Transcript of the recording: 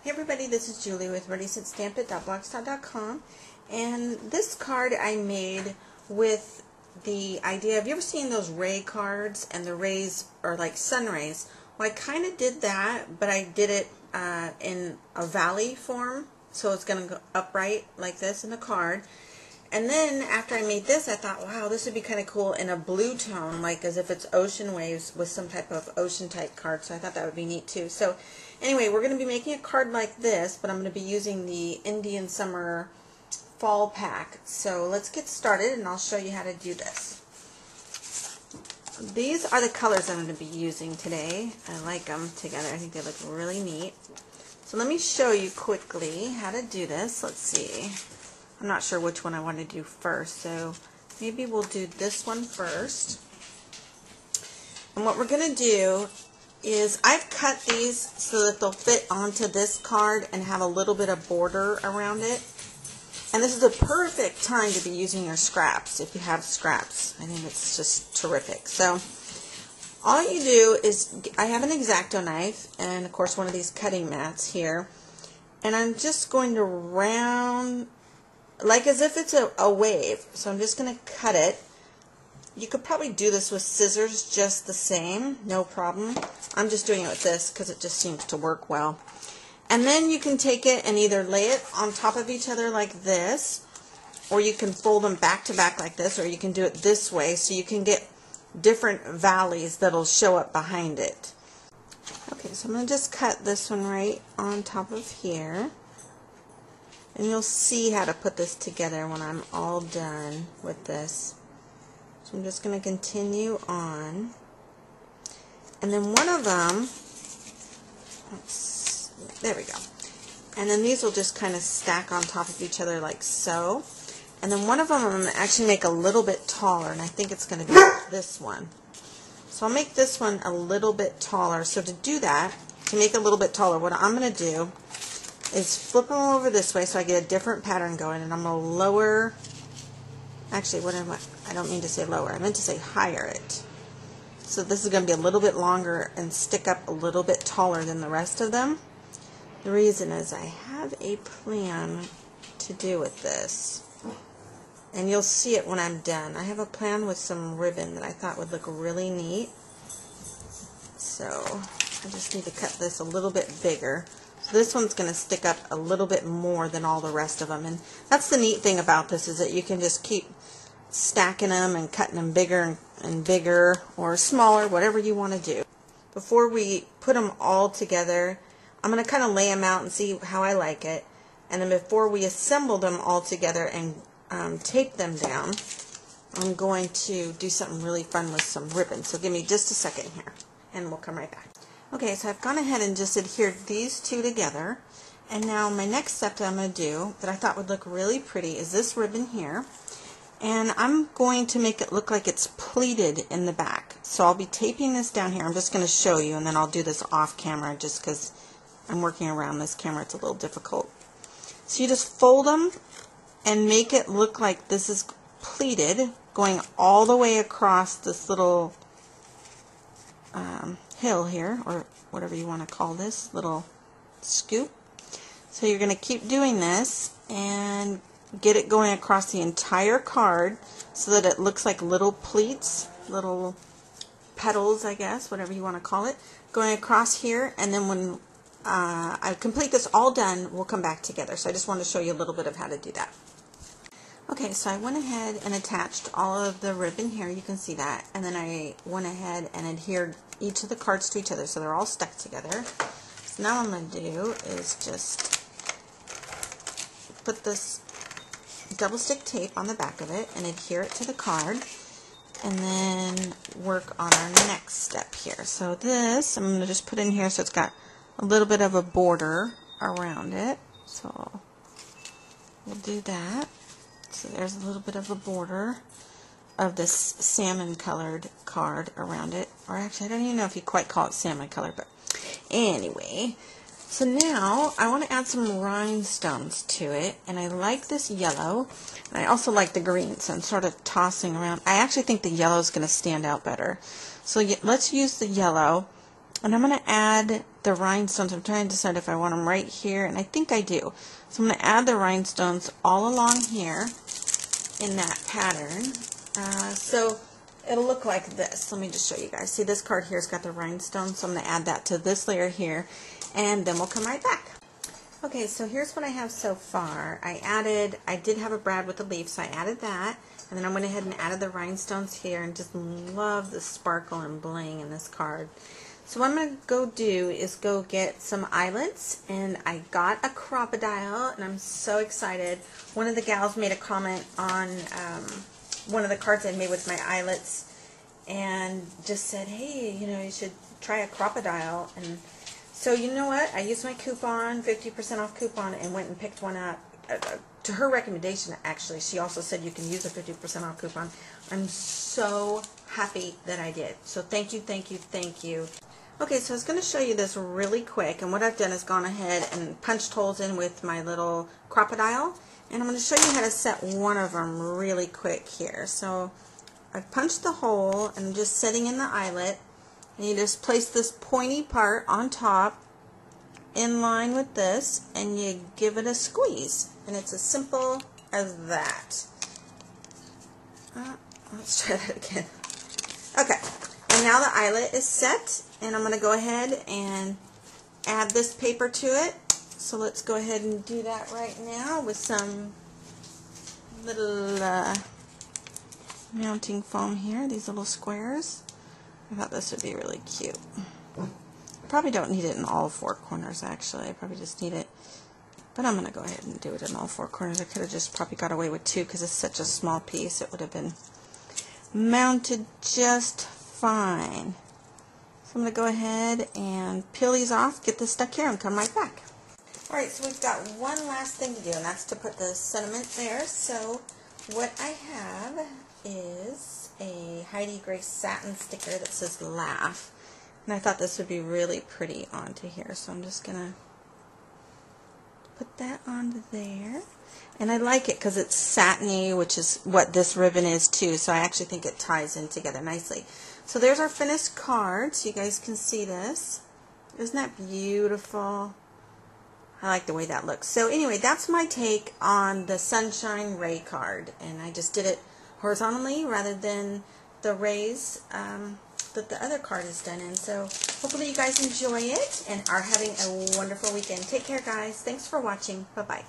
Hey everybody, this is Julie with ReadySetStampIt.blogspot.com, and this card I made with the idea, have you ever seen those ray cards, and the rays are like sun rays? Well, I kind of did that, but I did it in a valley form, so it's going to go upright like this in the card. And then after I made this, I thought, wow, this would be kind of cool in a blue tone, like as if it's ocean waves with some type of ocean type card. So I thought that would be neat too. So anyway, we're going to be making a card like this, but I'm going to be using the Indian Summer Fall Pack. So let's get started and I'll show you how to do this. These are the colors I'm going to be using today. I like them together. I think they look really neat. So let me show you quickly how to do this. Let's see. I'm not sure which one I want to do first, so maybe we'll do this one first. And what we're going to do is I've cut these so that they'll fit onto this card and have a little bit of border around it. And this is a perfect time to be using your scraps if you have scraps. I think it's just terrific. So all you do is, I have an X-Acto knife and of course one of these cutting mats here, and I'm just going to round like as if it's a wave. So I'm just going to cut it. You could probably do this with scissors just the same, no problem. I'm just doing it with this because it just seems to work well. And then you can take it and either lay it on top of each other like this, or you can fold them back to back like this, or you can do it this way so you can get different valleys that'll show up behind it. Okay, so I'm going to just cut this one right on top of here. And you'll see how to put this together when I'm all done with this. So I'm just going to continue on. And then one of them, there we go. And then these will just kind of stack on top of each other like so. And then one of them I'm going to actually make a little bit taller, and I think it's going to be this one. So I'll make this one a little bit taller. So to do that, to make it a little bit taller, what I'm going to do is flip them over this way so I get a different pattern going, and I'm going to lower, actually I don't mean to say lower, I meant to say higher it. So this is going to be a little bit longer and stick up a little bit taller than the rest of them. The reason is I have a plan to do with this, and you'll see it when I'm done. I have a plan with some ribbon that I thought would look really neat. So I just need to cut this a little bit bigger. So this one's going to stick up a little bit more than all the rest of them. And that's the neat thing about this, is that you can just keep stacking them and cutting them bigger and bigger or smaller, whatever you want to do. Before we put them all together, I'm going to kind of lay them out and see how I like it. And then before we assemble them all together and tape them down, I'm going to do something really fun with some ribbon. So give me just a second here and we'll come right back. Okay, so I've gone ahead and just adhered these two together, and now my next step that I'm going to do that I thought would look really pretty is this ribbon here, and I'm going to make it look like it's pleated in the back. So I'll be taping this down here. I'm just going to show you, and then I'll do this off camera just because I'm working around this camera. It's a little difficult. So you just fold them and make it look like this is pleated, going all the way across this little hill here, or whatever you want to call this, little scoop. So you're going to keep doing this and get it going across the entire card so that it looks like little pleats, little petals, I guess, whatever you want to call it, going across here. And then when I complete this all done, we'll come back together. So I just want to show you a little bit of how to do that. Okay, so I went ahead and attached all of the ribbon here, you can see that, and then I went ahead and adhered each of the cards to each other so they're all stuck together. So now what I'm going to do is just put this double stick tape on the back of it and adhere it to the card, and then work on our next step here. So this I'm going to just put in here so it's got a little bit of a border around it. So we'll do that. So there's a little bit of a border of this salmon colored card around it. Or actually, I don't even know if you quite call it salmon color, but anyway. So now I want to add some rhinestones to it, and I like this yellow, and I also like the green, so I'm sort of tossing around. I actually think the yellow is going to stand out better. So let's use the yellow, And I'm going to add the rhinestones. I'm trying to decide if I want them right here, and I think I do. So I'm going to add the rhinestones all along here in that pattern. So it'll look like this. Let me just show you guys. See, this card here's got the rhinestones, so I'm going to add that to this layer here, and then we'll come right back. Okay, so here's what I have so far. I did have a brad with a leaf, so I added that, and then I went ahead and added the rhinestones here, and just love the sparkle and bling in this card. So what I'm going to go do is go get some eyelets, and I got a crocodile, and I'm so excited. One of the gals made a comment on one of the cards I made with my eyelets, and just said, hey, you know, you should try a crocodile. And so you know what? I used my coupon, 50% off coupon, and went and picked one up. To her recommendation, actually, she also said you can use a 50% off coupon. I'm so happy that I did. So thank you, thank you, thank you. Okay, so I was going to show you this really quick, and what I've done is gone ahead and punched holes in with my little crocodile, and I'm going to show you how to set one of them really quick here. So I've punched the hole, and I'm just setting in the eyelet, and you just place this pointy part on top in line with this, and you give it a squeeze, and it's as simple as that. Let's try that again. Okay, and now the eyelet is set, and I'm going to go ahead and add this paper to it. So let's go ahead and do that right now with some little mounting foam here, these little squares. I thought this would be really cute. Probably don't need it in all four corners, actually. I probably just need it, but I'm going to go ahead and do it in all four corners. I could have just probably got away with two because it's such a small piece. It would have been mounted just fine. So I'm going to go ahead and peel these off, get this stuck here, and come right back. Alright, so we've got one last thing to do, and that's to put the sentiment there. So what I have is a Heidi Grace satin sticker that says laugh. And I thought this would be really pretty onto here, so I'm just going to put that onto there. And I like it because it's satiny, which is what this ribbon is too, so I actually think it ties in together nicely. So there's our finished card, so you guys can see this. Isn't that beautiful? I like the way that looks. So anyway, that's my take on the Sunshine Ray card, and I just did it horizontally rather than the rays that the other card is done in. So hopefully you guys enjoy it and are having a wonderful weekend. Take care, guys. Thanks for watching. Bye-bye.